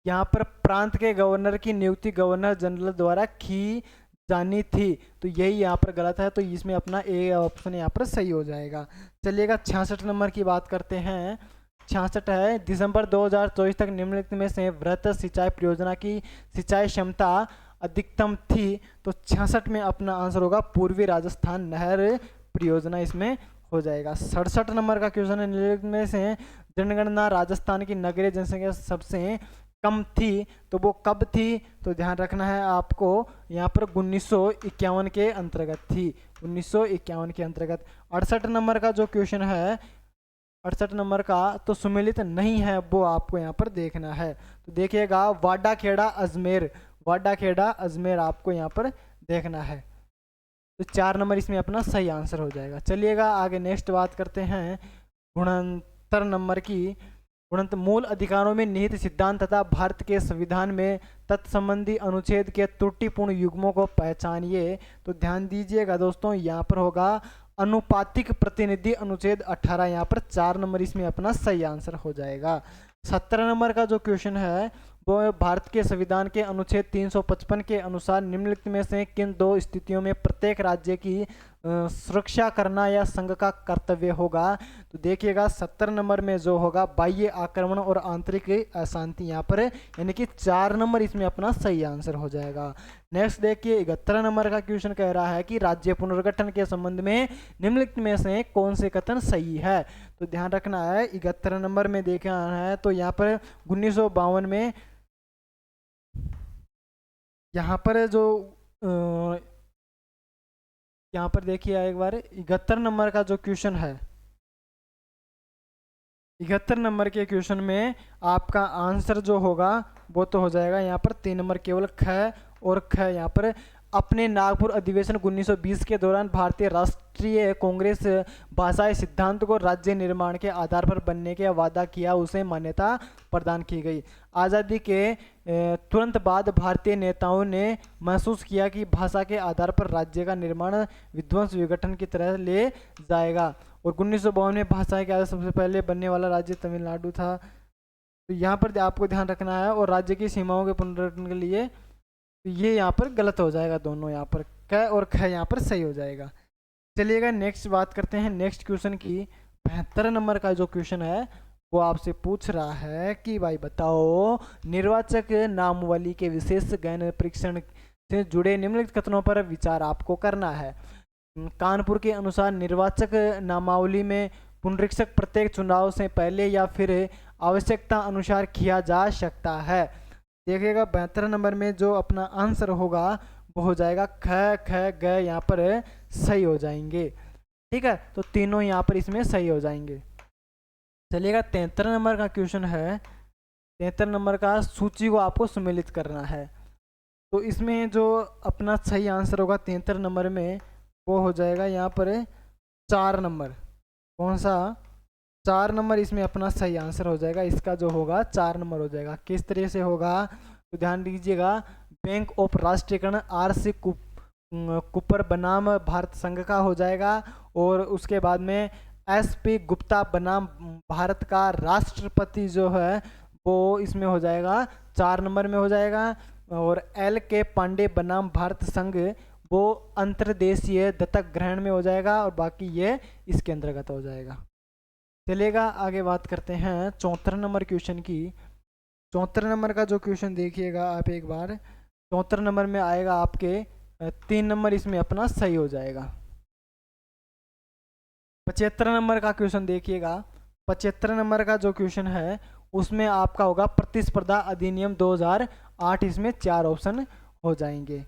यहाँ पर प्रांत के गवर्नर की नियुक्ति गवर्नर जनरल द्वारा की जानी थी, तो यही यहाँ पर गलत है, तो इसमें अपना ए ऑप्शन यहाँ पर सही हो जाएगा। चलिएगा 66 नंबर की बात करते हैं। 66 है दिसंबर 2024 तक निम्नलिखित में से वृहत सिंचाई परियोजना की सिंचाई क्षमता अधिकतम थी, तो 66 में अपना आंसर होगा पूर्वी राजस्थान नहर परियोजना इसमें हो जाएगा। 67 नंबर का क्वेश्चन है निम्नलिखित में से जनगणना राजस्थान की नगरीय जनसंख्या सबसे कम थी, तो वो कब थी, तो ध्यान रखना है आपको यहाँ पर 1951 के अंतर्गत थी, 1951 के अंतर्गत। 68 नंबर का जो क्वेश्चन है 68 नंबर का तो सुमेलित नहीं है, वो आपको यहाँ पर देखना है। तो देखिएगा वाडा खेड़ा अजमेर, वाडा खेड़ा अजमेर आपको यहाँ पर देखना है, तो 4 नंबर इसमें अपना सही आंसर हो जाएगा। चलिएगा आगे नेक्स्ट बात करते हैं गुणंतर नंबर की। गुणंतर मूल अधिकारों में निहित सिद्धांत तथा भारत के संविधान में तत्संबंधी अनुच्छेद के त्रुटिपूर्ण युग्मों को पहचानिए। तो ध्यान दीजिएगा दोस्तों यहाँ पर होगा अनुपातिक प्रतिनिधि अनुच्छेद 18, यहाँ पर 4 नंबर इसमें अपना सही आंसर हो जाएगा। 17 नंबर का जो क्वेश्चन है वो भारत के संविधान के अनुच्छेद 355 के अनुसार निम्नलिखित में से किन 2 स्थितियों में प्रत्येक राज्य की सुरक्षा करना या संघ का कर्तव्य होगा। तो देखिएगा 70 नंबर में जो होगा बाह्य आक्रमण और आंतरिक अशांति, यहाँ पर यानी कि 4 नंबर इसमें अपना सही आंसर हो जाएगा। नेक्स्ट देखिए 71 नंबर का क्वेश्चन कह रहा है कि राज्य पुनर्गठन के संबंध में निम्नलिखित में से कौन से कथन सही है। तो ध्यान रखना है 71 नंबर में देखना है, तो यहाँ पर 1952 में यहाँ पर जो यहाँ पर देखिए एक बार 71 नंबर का जो क्वेश्चन है, 71 नंबर के क्वेश्चन में आपका आंसर जो होगा वो तो हो जाएगा यहाँ पर 3 नंबर केवल ख और ख। यहाँ पर अपने नागपुर अधिवेशन 1920 के दौरान भारतीय राष्ट्रीय कांग्रेस भाषाई सिद्धांत को राज्य निर्माण के आधार पर बनने का वादा किया, उसे मान्यता प्रदान की गई। आज़ादी के तुरंत बाद भारतीय नेताओं ने महसूस किया कि भाषा के आधार पर राज्य का निर्माण विध्वंस विघटन की तरह ले जाएगा, और 1952 में भाषा के आधार सबसे पहले बनने वाला राज्य तमिलनाडु था। तो यहाँ पर आपको ध्यान रखना है, और राज्य की सीमाओं के पुनर्गठन के लिए तो ये यहाँ पर गलत हो जाएगा, दोनों यहाँ पर क और ख यहाँ पर सही हो जाएगा। चलिएगा नेक्स्ट बात करते हैं नेक्स्ट क्वेश्चन की। 72 नंबर का जो क्वेश्चन है वो आपसे पूछ रहा है कि भाई बताओ निर्वाचक नामावली के विशेष गहन परीक्षण से जुड़े निम्नलिखित कथनों पर विचार आपको करना है। कानपुर के अनुसार निर्वाचक नामावली में पुनरीक्षक प्रत्येक चुनाव से पहले या फिर आवश्यकता अनुसार किया जा सकता है। देखिएगा 72 नंबर में जो अपना आंसर होगा वो हो जाएगा ख ख ग, यहाँ पर सही हो जाएंगे। ठीक है, तो तीनों यहाँ पर इसमें सही हो जाएंगे। चलिएगा 73 नंबर का क्वेश्चन है। 73 नंबर का सूची को आपको सम्मिलित करना है, तो इसमें जो अपना सही आंसर होगा 73 नंबर में वो हो जाएगा यहाँ पर 4 नंबर। कौन सा? 4 नंबर इसमें अपना सही आंसर हो जाएगा। इसका जो होगा 4 नंबर हो जाएगा। किस तरह से होगा तो ध्यान दीजिएगा। बैंक ऑफ राष्ट्रीयकरण RC कुपर बनाम भारत संघ का हो जाएगा, और उसके बाद में SP गुप्ता बनाम भारत का राष्ट्रपति जो है वो इसमें हो जाएगा 4 नंबर में हो जाएगा। और LK पांडे बनाम भारत संघ वो अंतर्देशीय दत्तक ग्रहण में हो जाएगा, और बाकी ये इसके अंतर्गत हो जाएगा। चलिएगा आगे बात करते हैं 74 नंबर क्वेश्चन की। 74 नंबर का जो क्वेश्चन देखिएगा आप एक बार। 74 नंबर में आएगा आपके 3 नंबर इसमें अपना सही हो जाएगा। 75 नंबर का क्वेश्चन देखिएगा। 75 नंबर का जो क्वेश्चन है उसमें आपका होगा प्रतिस्पर्धा अधिनियम 2008, इसमें 4 ऑप्शन हो जाएंगे।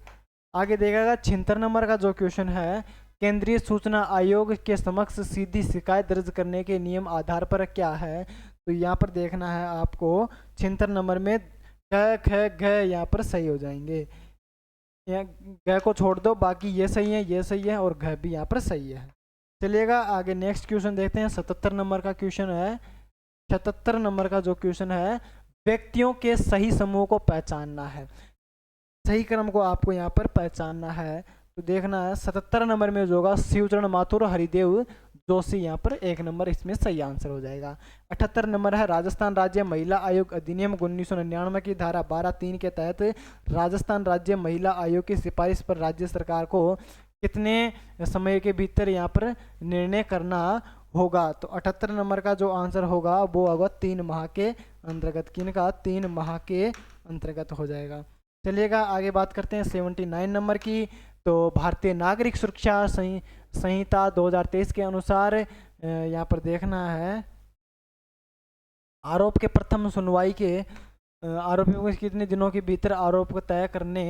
आगे देखिएगा 76 नंबर का जो क्वेश्चन है, केंद्रीय सूचना आयोग के समक्ष सीधी शिकायत दर्ज करने के नियम आधार पर क्या है। तो यहाँ पर देखना है आपको 76 नंबर में ग ख घ यहाँ पर सही हो जाएंगे। यहाँ ग को छोड़ दो, बाकी ये सही है, ये सही है, और घ भी यहाँ पर सही है। चलिएगा आगे नेक्स्ट क्वेश्चन देखते हैं। 77 नंबर का क्वेश्चन है। 77 नंबर का जो क्वेश्चन है, व्यक्तियों के सही समूह को पहचानना है, सही क्रम को आपको यहाँ पर पहचानना है। तो देखना है 77 नंबर में जो होगा शिवचरण माथुर हरिदेव जोशी, यहाँ पर 1 नंबर इसमें सही आंसर हो जाएगा। 78 नंबर है, राजस्थान राज्य महिला आयोग अधिनियम 1999 की धारा 12(3) के तहत राजस्थान राज्य महिला आयोग की सिफारिश पर राज्य सरकार को कितने समय के भीतर यहाँ पर निर्णय करना होगा। तो 78 नंबर का जो आंसर होगा वो होगा 3 माह के अंतर्गत। किन का? 3 माह के अंतर्गत हो जाएगा। चलिएगा आगे बात करते हैं 79 नंबर की। तो भारतीय नागरिक सुरक्षा संहिता 2023 के अनुसार यहाँ पर देखना है आरोप के प्रथम सुनवाई के आरोपियों को कितने दिनों के भीतर आरोप को तय करने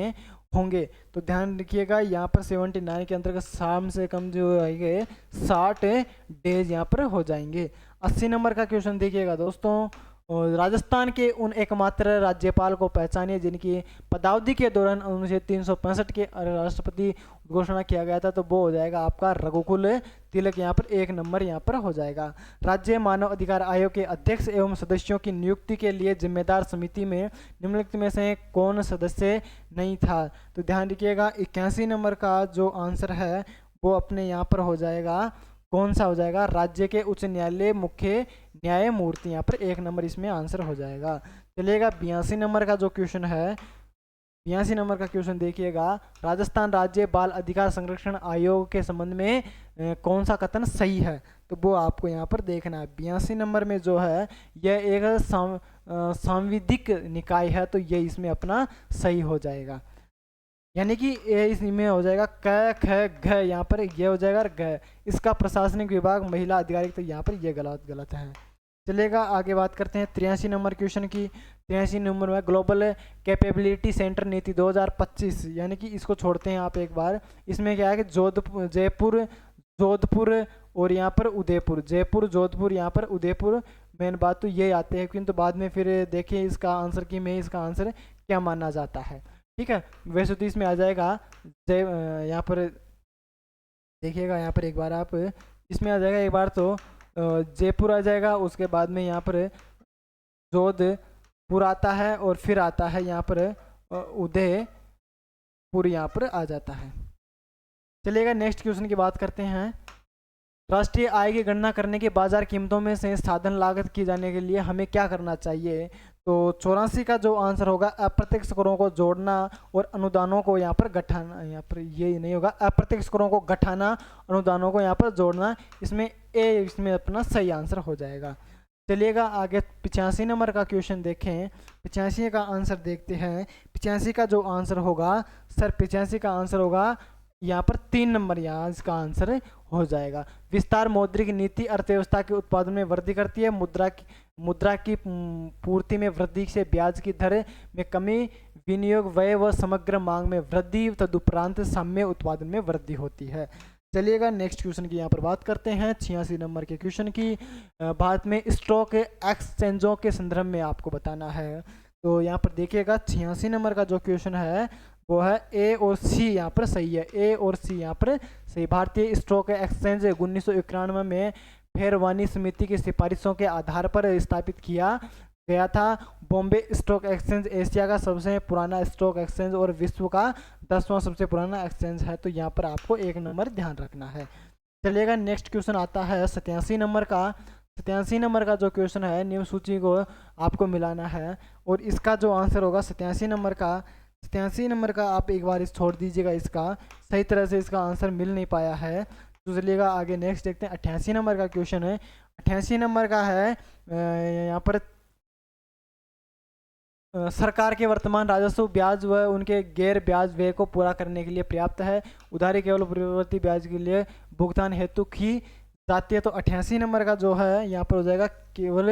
होंगे। तो ध्यान रखिएगा यहाँ पर 79 के अंतर्गत शाम से कम जो आएंगे 60 डेज यहाँ पर हो जाएंगे। 80 नंबर का क्वेश्चन देखिएगा दोस्तों। और राजस्थान के उन एकमात्र राज्यपाल को पहचानिए जिनकी पदावधि के दौरान अनुच्छेद 365 के राष्ट्रपति घोषणा किया गया था। तो वो हो जाएगा आपका रघुकुल तिलक, यहाँ पर 1 नंबर यहाँ पर हो जाएगा। राज्य मानव अधिकार आयोग के अध्यक्ष एवं सदस्यों की नियुक्ति के लिए जिम्मेदार समिति में निम्नलिखित में से कौन सदस्य नहीं था। तो ध्यान रखिएगा 81 नंबर का जो आंसर है वो अपने यहाँ पर हो जाएगा, कौन सा हो जाएगा, राज्य के उच्च न्यायालय मुख्य न्यायमूर्ति, यहाँ पर 1 नंबर इसमें आंसर हो जाएगा। चलिएगा 82 नंबर का जो क्वेश्चन है, 82 नंबर का क्वेश्चन देखिएगा, राजस्थान राज्य बाल अधिकार संरक्षण आयोग के संबंध में कौन सा कथन सही है। तो वो आपको यहाँ पर देखना है। 82 नंबर में जो है यह एक सांविधिक निकाय है, तो ये इसमें अपना सही हो जाएगा। यानी कि ये इसमें हो जाएगा क ख घ, यहाँ पर ये हो जाएगा घ। इसका प्रशासनिक विभाग महिला अधिकारी, तो यहाँ पर ये गलत है। चलेगा आगे बात करते हैं 83 नंबर क्वेश्चन की। 83 नंबर में ग्लोबल कैपेबिलिटी सेंटर नीति 2025, यानी कि इसको छोड़ते हैं आप एक बार। इसमें क्या है कि जोधपुर और यहाँ पर उदयपुर, जयपुर जोधपुर यहाँ पर उदयपुर, मेन बात तो ये आते हैं, किंतु बाद में फिर देखिए इसका आंसर की में इसका आंसर क्या माना जाता है। ठीक है, वैसे तो इसमें आ जाएगा यहाँ पर देखिएगा, यहाँ पर एक बार आप इसमें आ जाएगा, एक बार तो जयपुर आ जाएगा, उसके बाद में यहाँ पर जोधपुर आता है, और फिर आता है यहाँ पर उदयपुर यहाँ पर आ जाता है। चलिएगा नेक्स्ट क्वेश्चन की बात करते हैं। राष्ट्रीय आय की गणना करने के बाजार कीमतों में से साधन लागत की जाने के लिए हमें क्या करना चाहिए। तो 84 का जो आंसर होगा अप्रत्यक्ष करों को जोड़ना और अनुदानों को यहाँ पर घटाना, यहाँ पर ये नहीं होगा, अप्रत्यक्ष करों को घटाना, अनुदानों को यहाँ पर जोड़ना, इसमें ए इसमें अपना सही आंसर हो जाएगा। चलिएगा आगे 85 नंबर का क्वेश्चन देखें। 85 का आंसर देखते हैं। 85 का जो आंसर होगा सर, 85 का आंसर होगा यहाँ पर 3 नंबर, यहाँ इसका आंसर हो जाएगा। विस्तार मौद्रिक नीति अर्थव्यवस्था के उत्पादन में वृद्धि करती है, मुद्रा की पूर्ति में वृद्धि से ब्याज की दर में कमी, विनियोग व्यय व समग्र मांग में वृद्धि, तदुपरांत साम्य उत्पादन में वृद्धि होती है। चलिएगा नेक्स्ट क्वेश्चन की यहाँ पर बात करते हैं। 86 नंबर के क्वेश्चन की। भारत में स्टॉक एक्सचेंजों के संदर्भ में आपको बताना है। तो यहाँ पर देखिएगा 86 नंबर का जो क्वेश्चन है वो है ए और सी, यहाँ पर सही है, ए और सी यहाँ पर सही। भारतीय स्टॉक एक्सचेंज 1991 में फेरवानी समिति की सिफारिशों के आधार पर स्थापित किया गया था। बॉम्बे स्टॉक एक्सचेंज एशिया का सबसे पुराना स्टॉक एक्सचेंज और विश्व का 10वां सबसे पुराना एक्सचेंज है। तो यहाँ पर आपको 1 नंबर ध्यान रखना है। चलिएगा, नेक्स्ट क्वेश्चन आता है 87 नंबर का। 87 नंबर का जो क्वेश्चन है, निम्न सूची को आपको मिलाना है और इसका जो आंसर होगा 87 नंबर का आप एक बार इस छोड़ दीजिएगा, इसका सही तरह से इसका आंसर मिल नहीं पाया है। तो चलिएगा आगे नेक्स्ट देखते हैं। 88 नंबर का क्वेश्चन है। 88 नंबर का है यहाँ पर सरकार के वर्तमान राजस्व ब्याज व उनके गैर ब्याज व्यय को पूरा करने के लिए पर्याप्त है। उधारी केवल पूर्ववर्ती ब्याज के लिए भुगतान हेतु की जाती है। तो 88 नंबर का जो है यहाँ पर हो जाएगा केवल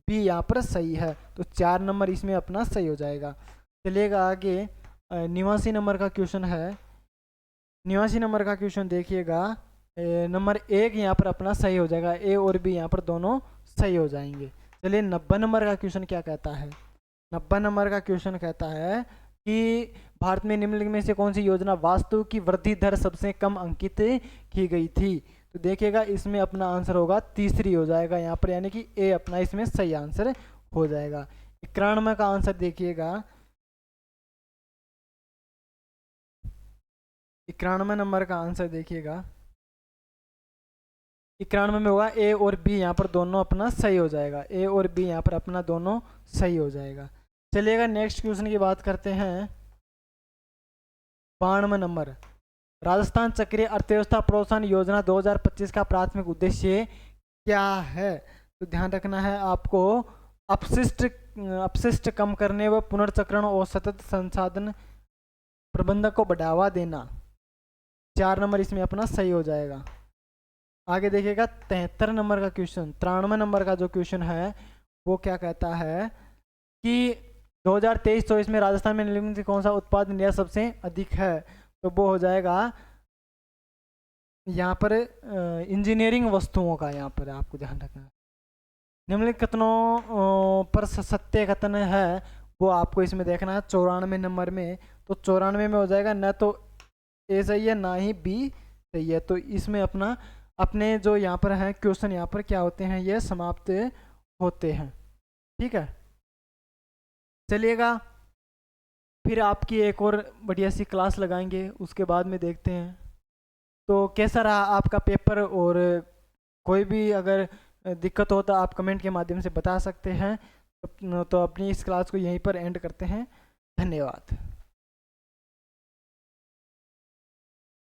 बी, यहाँ पर सही है। तो 4 नंबर इसमें अपना सही हो जाएगा। चलिएगा आगे 89 नंबर का क्वेश्चन है। 89 नंबर का क्वेश्चन देखिएगा, नंबर 1 यहाँ पर अपना सही हो जाएगा, ए और बी यहाँ पर दोनों सही हो जाएंगे। चलिए 90 नंबर का क्वेश्चन क्या कहता है। 90 नंबर का क्वेश्चन कहता है कि भारत में निम्नलिखित में से कौन सी योजना वास्तु की वृद्धि दर सबसे कम अंकित की गई थी। तो देखिएगा इसमें अपना आंसर होगा तीसरी हो जाएगा यहाँ पर, यानी कि ए अपना इसमें सही आंसर हो जाएगा। 91 का आंसर देखिएगा, 91 नंबर का आंसर देखिएगा, 91 में होगा ए और बी यहाँ पर दोनों अपना सही हो जाएगा। ए और बी यहाँ पर अपना दोनों सही हो जाएगा। चलिएगा नेक्स्ट क्वेश्चन की बात करते हैं। 92 नंबर, राजस्थान चक्रीय अर्थव्यवस्था प्रोत्साहन योजना 2025 का प्राथमिक उद्देश्य क्या है। तो ध्यान रखना है आपको, अपशिष्ट कम करने व पुनर्चक्रण और सतत संसाधन प्रबंधन को बढ़ावा देना। 4 नंबर इसमें अपना सही हो जाएगा। आगे देखिएगा 73 नंबर का क्वेश्चन। 93 नंबर का जो क्वेश्चन है वो क्या कहता है कि 2023-24 में राजस्थान में निम्नलिखित में कौन सा उत्पाद निर्यात सबसे अधिक है। तो वो हो जाएगा यहाँ पर इंजीनियरिंग वस्तुओं का, यहाँ पर आपको ध्यान रखना है। निम्नलिखित कथनों पर सत्य कथन है वो आपको इसमें देखना है 94 नंबर में। तो 94 में हो जाएगा न तो ए सही है ना ही बी सही है। तो इसमें अपने जो यहाँ पर हैं क्वेश्चन यहाँ पर क्या होते हैं, ये समाप्त होते हैं। ठीक है, चलिएगा फिर आपकी एक और बढ़िया सी क्लास लगाएंगे, उसके बाद में देखते हैं तो कैसा रहा आपका पेपर। और कोई भी अगर दिक्कत हो तो आप कमेंट के माध्यम से बता सकते हैं। तो अपनी इस क्लास को यहीं पर एंड करते हैं। धन्यवाद।